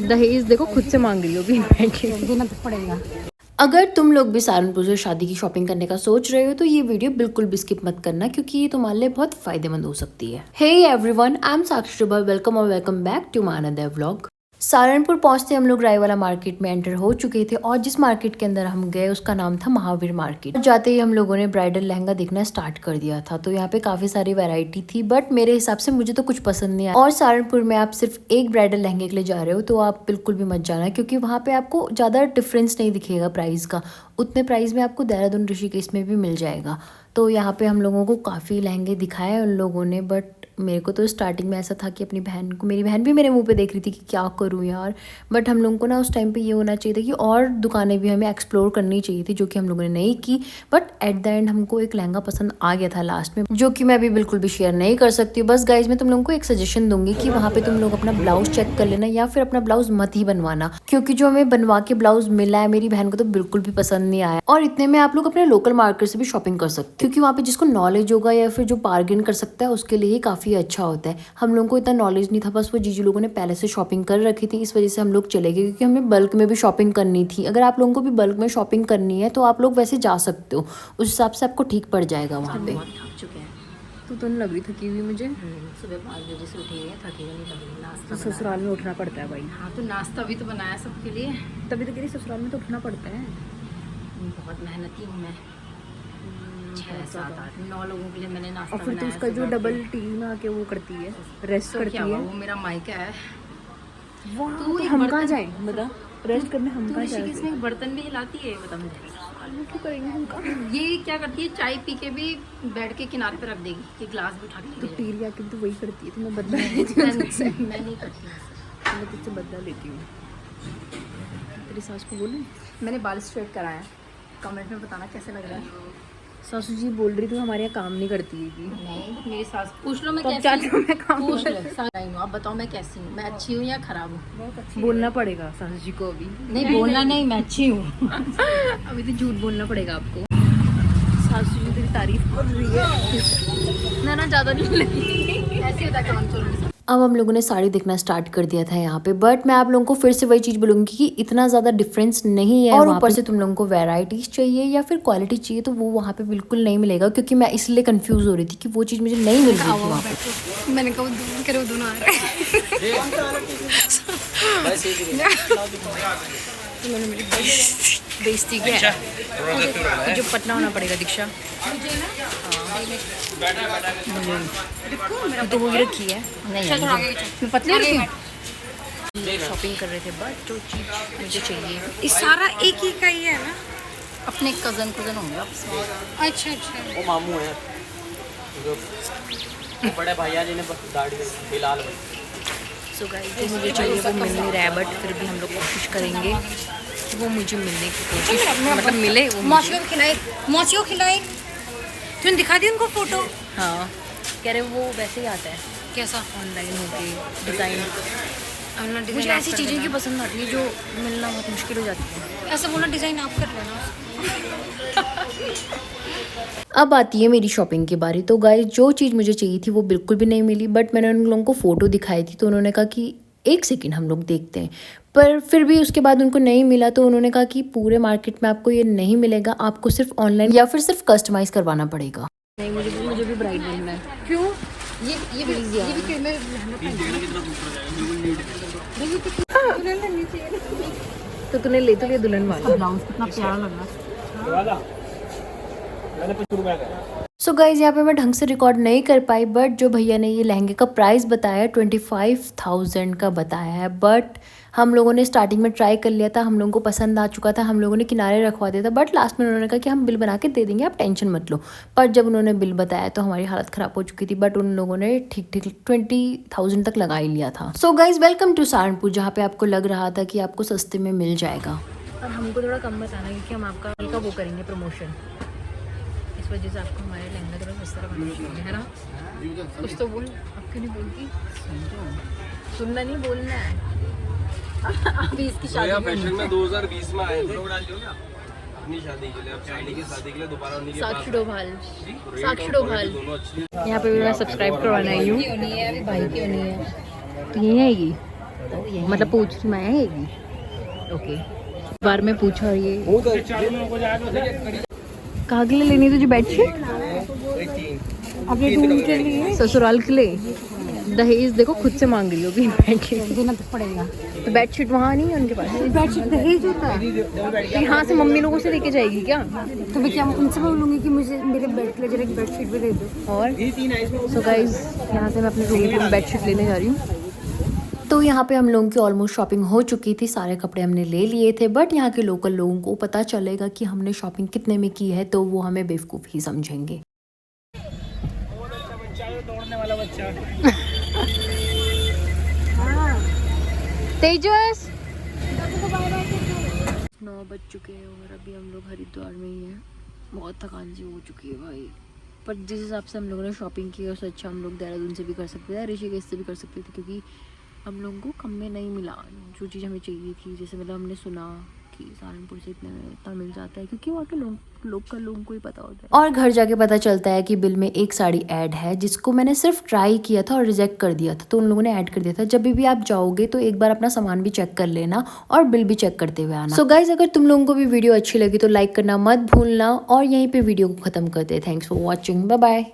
दहेज देखो खुद से मांग रही हो भी, देना तो पड़ेगा। अगर तुम लोग भी सहारनपुर से शादी की शॉपिंग करने का सोच रहे हो तो ये वीडियो बिल्कुल भी स्किप मत करना, क्योंकि ये तुम्हारे लिए बहुत फायदेमंद हो सकती है। Hey everyone, I am Sakshi, welcome और welcome back to my another vlog. Saharanpur पहुंचते हम लोग रायवाला मार्केट में एंटर हो चुके थे और जिस मार्केट के अंदर हम गए उसका नाम था महावीर मार्केट। जाते ही हम लोगों ने ब्राइडल लहंगा देखना स्टार्ट कर दिया था। तो यहाँ पे काफी सारी वैरायटी थी, बट मेरे हिसाब से मुझे तो कुछ पसंद नहीं आया। और सहारनपुर में आप सिर्फ एक ब्राइडल लहंगे के लिए जा रहे हो तो आप बिल्कुल भी मत जाना, क्योंकि वहाँ पे आपको ज्यादा डिफरेंस नहीं दिखेगा प्राइस का। उतने प्राइस में आपको देहरादून ऋषिकेश में भी मिल जाएगा। तो यहाँ पे हम लोगों को काफ़ी लहंगे दिखाए उन लोगों ने, बट मेरे को तो स्टार्टिंग में ऐसा था कि अपनी बहन को, मेरी बहन भी मेरे मुंह पे देख रही थी कि क्या करूँ यार। बट हम लोगों को ना उस टाइम पे ये होना चाहिए था कि और दुकानें भी हमें एक्सप्लोर करनी चाहिए थी, जो कि हम लोगों ने नहीं की। बट एट द एंड हमको एक लहंगा पसंद आ गया था लास्ट में, जो कि मैं अभी बिल्कुल भी शेयर नहीं कर सकती। बस गाइज, मैं तुम लोगों को एक सजेशन दूंगी कि वहाँ पे तुम लोग अपना ब्लाउज चेक कर लेना, या फिर अपना ब्लाउज मत ही बनवाना, क्योंकि जो हमें बनवा के ब्लाउज मिला है मेरी बहन को तो बिल्कुल भी पसंद नहीं आया। और इतने में आप लोग अपने लोकल मार्केट से भी शॉपिंग कर सकते हो, क्योंकि वहाँ पे जिसको नॉलेज होगा या फिर जो बार्गेन कर सकता है उसके लिए ही काफ़ी अच्छा होता है। हम लोगों को इतना नॉलेज नहीं था, बस वो जीजू लोगों ने पहले से शॉपिंग कर रखी थी, इस वजह से हम लोग चले गए, क्योंकि हमें बल्क में भी शॉपिंग करनी थी। अगर आप लोगों को भी बल्क में शॉपिंग करनी है तो आप लोग वैसे जा सकते हो, उस हिसाब से आपको ठीक पड़ जाएगा वहाँ पे। थक चुके हैं तो लग रही थकी हुई मुझे। सुबह 5 बजे से उठी है, थकी हुई नहीं लग रही। नाश्ता ससुराल में उठना पड़ता है भाई। हाँ, तो नाश्ता भी तो बनाया सबके लिए, तभी तो कह रही ससुराल में तो उठना पड़ता है। बहुत मेहनती हूँ मैं। 6, 7, 8, 9 लोगों के लिए मैंने नाश्ता और फिर तो बनाया। उसका जो डबल टी में आके वो करती है, रेस्ट करती है। वो मेरा माइका है। तो हम कहाँ जाएं बता, रेस्ट करने हम कहाँ जाएं? इसमें बर्तन भी हिलाती है, बता मुझे क्यों करेंगे हम काम? ये क्या करती है, चाय पी के भी बेड के किनारे पे रख देगी कि ग्लास भी उठा के। तो टीरी आके तो वही करती है, तो मैं बदला लेती हूँ। मैं नहीं करती, मैं तुझसे बदला लेती हूँ। तेरी सास को बोलूँ? मैंने बाल स्ट्रेट कराया, कमेंट में बताना कैसे लग रहा है। सासू जी बोल रही थी हमारे यहाँ काम नहीं करती है कि नहीं, मेरी सास पूछ लो मैं तो कैसी हूँ। मैं काम पूछ लो, आप बताओ मैं कैसी हूँ, मैं अच्छी हूँ या खराब हूँ। बोलना पड़ेगा सासू जी को अभी। नहीं बोलना नहीं, मैं अच्छी हूँ। अभी तो झूठ बोलना पड़ेगा आपको। सासू जी तेरी तारीफ कर रही है ना ज़्यादा नहीं लगी। ऐसे होता है काम। अब हम लोगों ने साड़ी देखना स्टार्ट कर दिया था यहाँ पे, बट मैं आप लोगों को फिर से वही चीज़ बोलूँगी कि इतना ज़्यादा डिफरेंस नहीं है। और ऊपर से तुम लोगों को वैरायटीज चाहिए या फिर क्वालिटी चाहिए तो वो वहाँ पे बिल्कुल नहीं मिलेगा, क्योंकि मैं इसलिए कंफ्यूज हो रही थी कि वो चीज़ मुझे नहीं मिल रही थी वहाँ पे। मैंने कहा वो दोनों आ रहे हैं। मेरी बेइज्जती क्या है, जो पटना होना पड़ेगा दीक्षा। तो वो रखी है नहीं, मैं पतली रखी हूँ। शॉपिंग कर रहे थे, बट जो चीज़ मुझे चाहिए इस सारा एक ही का ही है ना। अपने कजन होंगे आपस में। अच्छा वो मामू है जो बड़े भैया जी ने दाढ़ी फिलहाल। सो गाइस, जो मुझे चाहिए वो मिल नहीं रहा है, बट फिर भी हम लोग कोशिश करेंगे कि वो मुझे मिलने की कोशिश, मतलब मिले वो। मौसी को खिलाई, तूने दिखा दी उनको फोटो? हाँ, कह रहे वो वैसे ही आता है, कैसा ऑनलाइन होके डिज़ाइन। मुझे ऐसी चीज़ें की पसंद आती है जो मिलना बहुत मुश्किल हो जाती है। ऐसा बोला डिज़ाइन आप कर लेना। अब आती है मेरी शॉपिंग की बारी। तो गाइस, जो चीज़ मुझे चाहिए थी वो बिल्कुल भी नहीं मिली, बट मैंने उन लोगों को फ़ोटो दिखाई थी तो उन्होंने कहा कि एक सेकेंड हम लोग देखते हैं। पर फिर भी उसके बाद उनको नहीं मिला, तो उन्होंने कहा कि पूरे मार्केट में आपको ये नहीं मिलेगा, आपको सिर्फ ऑनलाइन या फिर सिर्फ कस्टमाइज़ करवाना पड़ेगा। नहीं, मुझे भी ब्राइड बनना है। क्यों? ये भी मैं तो तूने ले तो लिया दुल्हन वाला ब्लाउज, कितना प्यारा लग रहा है। सो गाइज, यहाँ पे मैं ढंग से रिकॉर्ड नहीं कर पाई, बट जो भैया ने ये लहंगे का प्राइस बताया 25,000 का बताया है। बट हम लोगों ने स्टार्टिंग में ट्राई कर लिया था, हम लोगों को पसंद आ चुका था, हम लोगों ने किनारे रखवा दिया था, बट लास्ट में उन्होंने कहा कि हम बिल बना के दे देंगे, आप टेंशन मत लो। पर जब उन्होंने बिल बताया तो हमारी हालत ख़राब हो चुकी थी, बट उन लोगों ने ठीक 20,000 तक लगा ही लिया था। So guys, welcome to Saharanpur, जहाँ पे आपको लग रहा था कि आपको सस्ते में मिल जाएगा। और हमको थोड़ा कम बताना, क्योंकि हम आपका वो करेंगे प्रमोशन, इस वजह से आपको हमारे लहंगा थोड़ा सस्ता बनाना है ना। कुछ तो बोल, अब क्यों नहीं बोलती? सुनना नहीं, बोलना है। अभी इसकी शादी फैशन में 2020 में आए थे, अपनी शादी के लिए, अब शादी के लिए दोबारा उन्हीं के पास साक्षी डोभाल रेट साक्षी और डोभाल क्वालिटी दोनों अच्छी है। यहाँ पे भी मैं सब्सक्राइब करवाना आई हूँ। होनी है अभी भाई की होनी है तो यही आएगी, तो यही मतलब पूछ रही मैं आएगी। ओके, बार में पूछा और ये कहाँ के लिए लेनी है तुझे बेडशीट? अपने रूम के लिए ससुराल के लिए। दहेज देखो खुद से मांग रही होगी बेडशीट। देना तो पड़ेगा। तो बेडशीट वहाँ नहीं है उनके पास? बेडशीट दहेज होता है तो यहाँ से मम्मी लोगों से लेके जाएगी क्या? तो मैं क्या उनसे बोलूँगी कि मुझे मेरे बेड के लिए जरा एक बेडशीट भी दे दो। और सो गाइज यहाँ से मैं अपने रूम की बेडशीट लेने जा रही हूँ। तो यहाँ पे हम लोगों की ऑलमोस्ट शॉपिंग हो चुकी थी, सारे कपड़े हमने ले लिए थे। बट यहाँ के लोकल लोगों को पता चलेगा कि हमने शॉपिंग कितने में की है तो वो हमें बेवकूफ़ ही समझेंगे। तेजस 9 बज चुके हैं और अभी हम लोग हरिद्वार में ही हैं। बहुत थकान सी हो चुकी है भाई, पर जिस हिसाब से हम लोगों ने शॉपिंग की उससे अच्छा हम लोग देहरादून से भी कर सकते थे, ऋषिकेश से भी कर सकते थे, क्योंकि हम लोगों को कम में नहीं मिला जो चीज़ हमें चाहिए थी। जैसे मतलब हमने सुना कि सहारनपुर से इतना मिल जाता है, क्योंकि वहाँ के लोगों को ही पता होता है। और घर जाके पता चलता है कि बिल में एक साड़ी ऐड है, जिसको मैंने सिर्फ ट्राई किया था और रिजेक्ट कर दिया था, तो उन लोगों ने ऐड कर दिया था। जब भी आप जाओगे तो एक बार अपना सामान भी चेक कर लेना और बिल भी चेक करते हुए आना। सो गाइज, अगर तुम लोगों को भी वीडियो अच्छी लगी तो लाइक करना मत भूलना और यहीं पे वीडियो को खत्म करते हैं। Thanks for watching, bye bye.